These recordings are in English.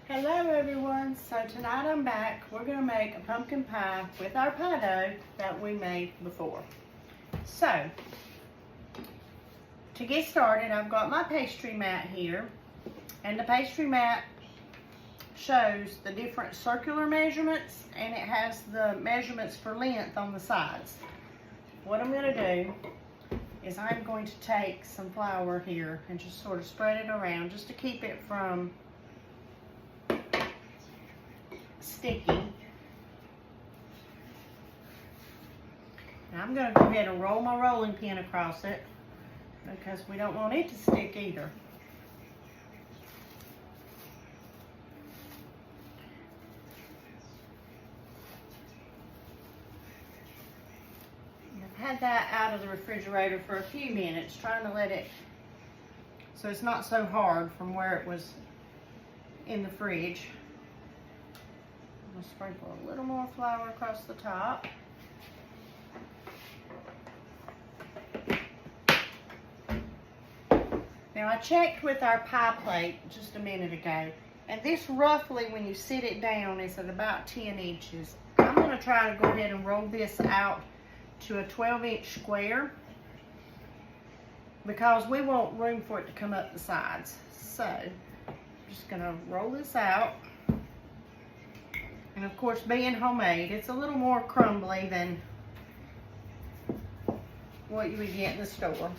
Hello everyone, so tonight I'm back. We're going to make a pumpkin pie with our pie dough that we made before. So, to get started, I've got my pastry mat here, and the pastry mat shows the different circular measurements and it has the measurements for length on the sides. What I'm going to do is I'm going to take some flour here and just sort of spread it around just to keep it from sticky. Now I'm going to go ahead and roll my rolling pin across it because we don't want it to stick either. I've had that out of the refrigerator for a few minutes, trying to let it so it's not so hard from where it was in the fridge. I'm going to sprinkle a little more flour across the top. Now I checked with our pie plate just a minute ago, and this roughly, when you sit it down, is at about 10 inches. I'm going to try to go ahead and roll this out to a 12-inch square because we want room for it to come up the sides. So I'm just going to roll this out. And of course, being homemade, it's a little more crumbly than what you would get in the store.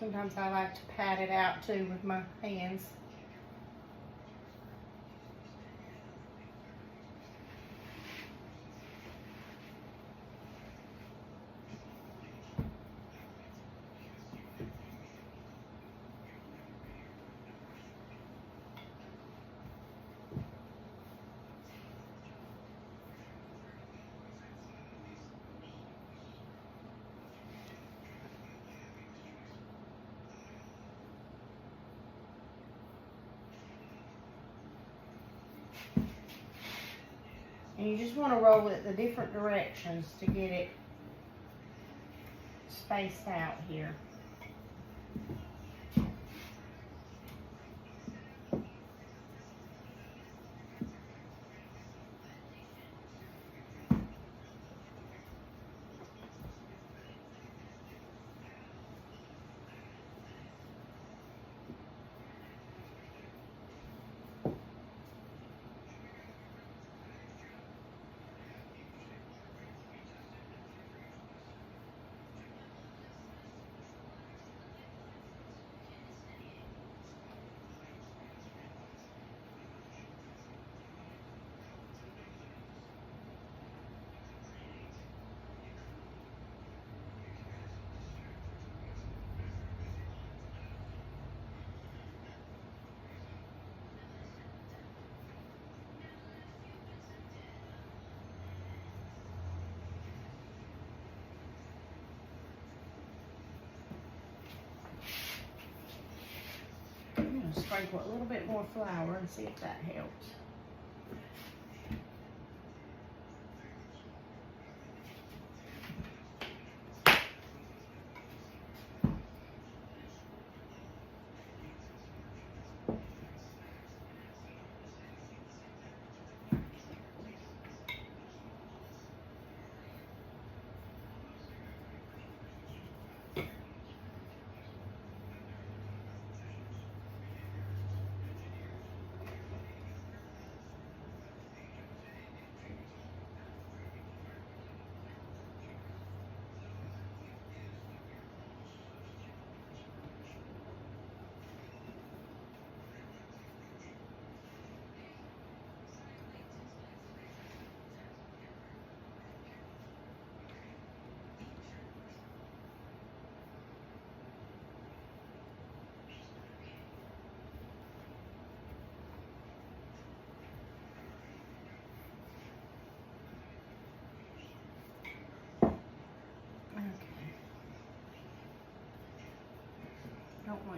Sometimes I like to pat it out too with my hands. And you just want to roll it the different directions to get it spaced out here. I'm going to sprinkle a little bit more flour and see if that helps.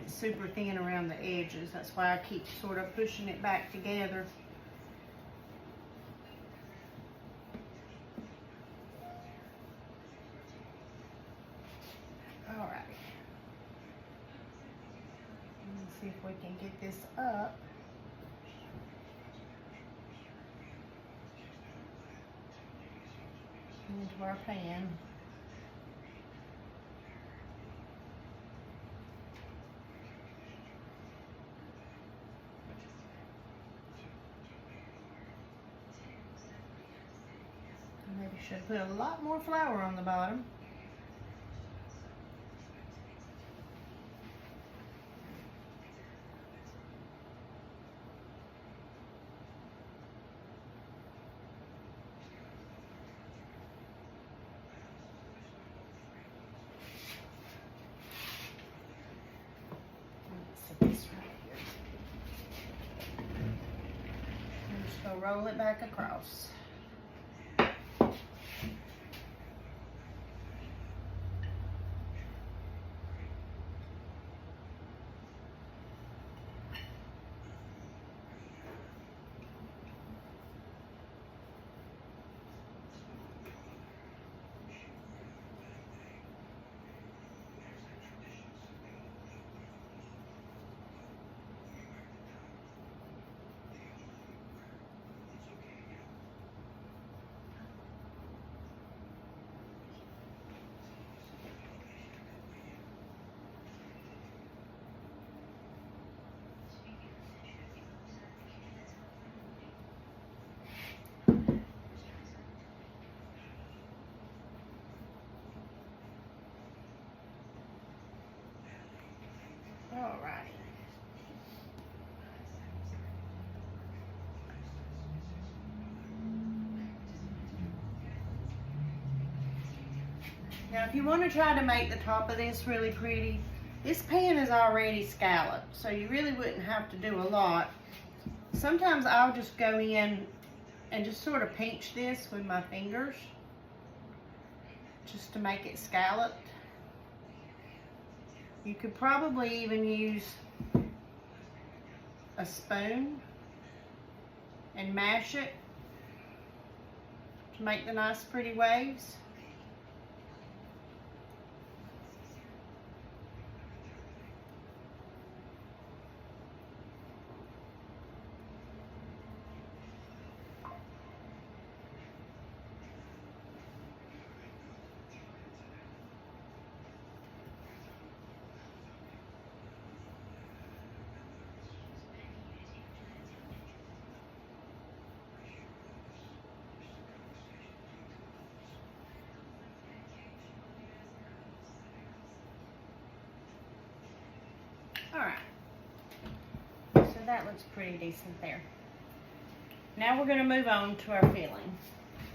It's super thin around the edges. That's why I keep sort of pushing it back together. All right. Let's see if we can get this up. Into our pan. Maybe should put a lot more flour on the bottom. So roll it back across. All right. Now, if you want to try to make the top of this really pretty, this pan is already scalloped, so you really wouldn't have to do a lot. Sometimes I'll just go in and just sort of pinch this with my fingers just to make it scalloped. You could probably even use a spoon and mash it to make the nice pretty waves. All right, so that looks pretty decent there. Now we're gonna move on to our filling.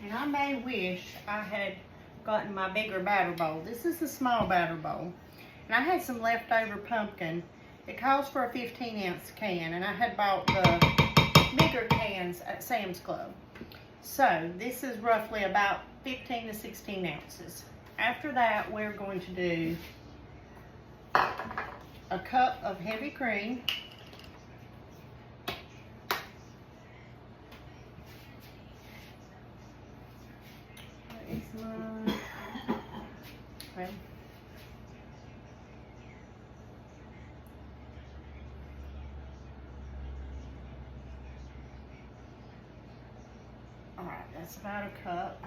And I may wish I had gotten my bigger batter bowl. This is the small batter bowl. And I had some leftover pumpkin. It calls for a 15-ounce can, and I had bought the bigger cans at Sam's Club. So this is roughly about 15 to 16 ounces. After that, we're going to do a cup of heavy cream, where is my, well, all right, that's about a cup.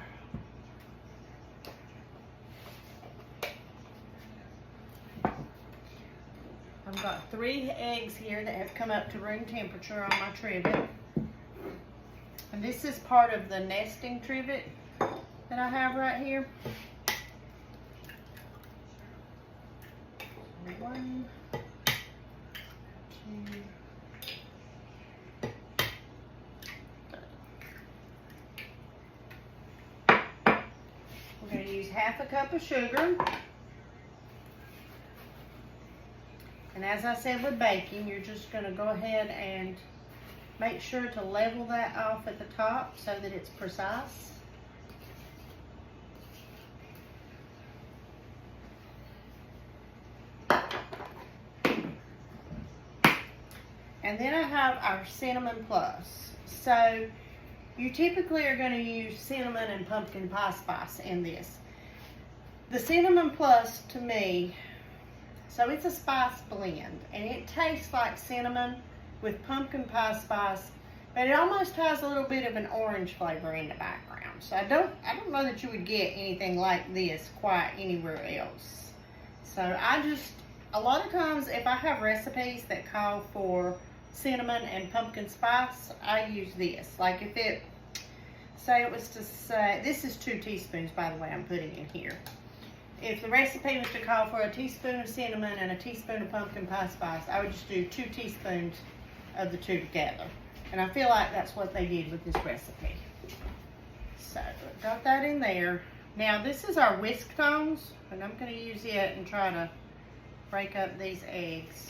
I've got 3 eggs here that have come up to room temperature on my trivet. And this is part of the nesting trivet that I have right here. 1, 2, 3. We're going to use half a cup of sugar. And as I said with baking, you're just going to go ahead and make sure to level that off at the top so that it's precise. And then I have our Cinnamon Plus. So you typically are going to use cinnamon and pumpkin pie spice in this. The Cinnamon Plus, to me, so it's a spice blend, and it tastes like cinnamon with pumpkin pie spice, but it almost has a little bit of an orange flavor in the background. So I don't know that you would get anything like this quite anywhere else. So a lot of times if I have recipes that call for cinnamon and pumpkin spice, I use this. Like if it, say it was to say, this is 2 teaspoons by the way I'm putting in here. If the recipe was to call for a teaspoon of cinnamon and a teaspoon of pumpkin pie spice, I would just do 2 teaspoons of the 2 together. And I feel like that's what they did with this recipe. So, got that in there. Now, this is our whisk tongs, and I'm going to use it and try to break up these eggs.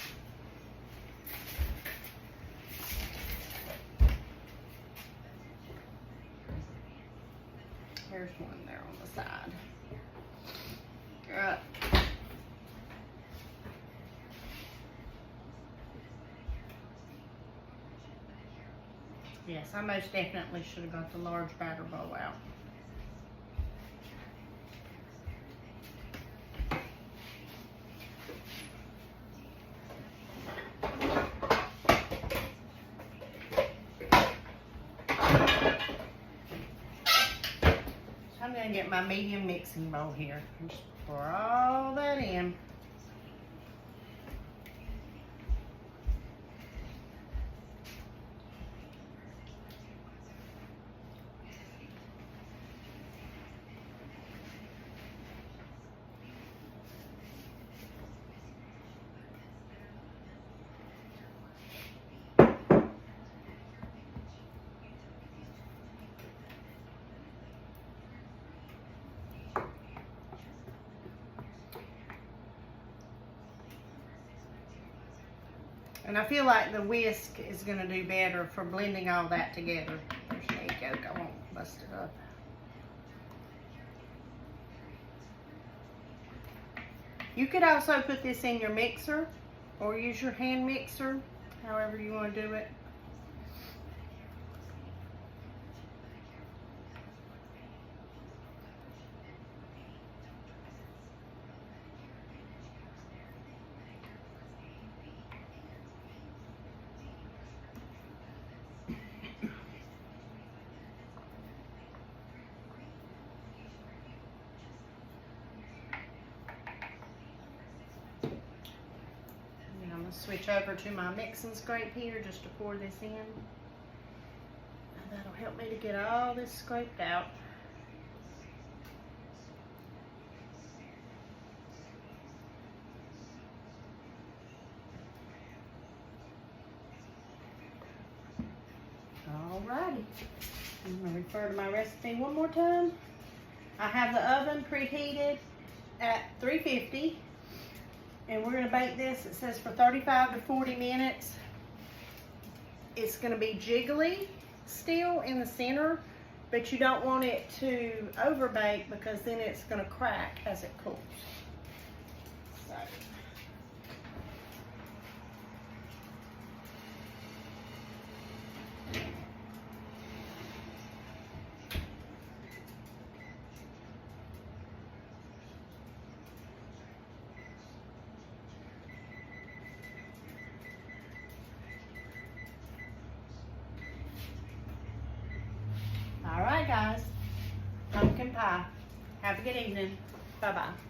There's one there on the side. Yes, I most definitely should have got the large batter bowl out. So I'm going to get my medium mixing bowl here and just pour all that in. And I feel like the whisk is going to do better for blending all that together. There's the egg yolk. I won't bust it up. You could also put this in your mixer or use your hand mixer, however you want to do it. Switch over to my mix and scrape here just to pour this in. And that'll help me to get all this scraped out. Alrighty. I'm going to refer to my recipe one more time. I have the oven preheated at 350. And we're going to bake this, it says for 35 to 40 minutes. It's going to be jiggly still in the center, but you don't want it to overbake because then it's going to crack as it cools. So. All right, guys, pumpkin pie. Have a good evening. Bye-bye.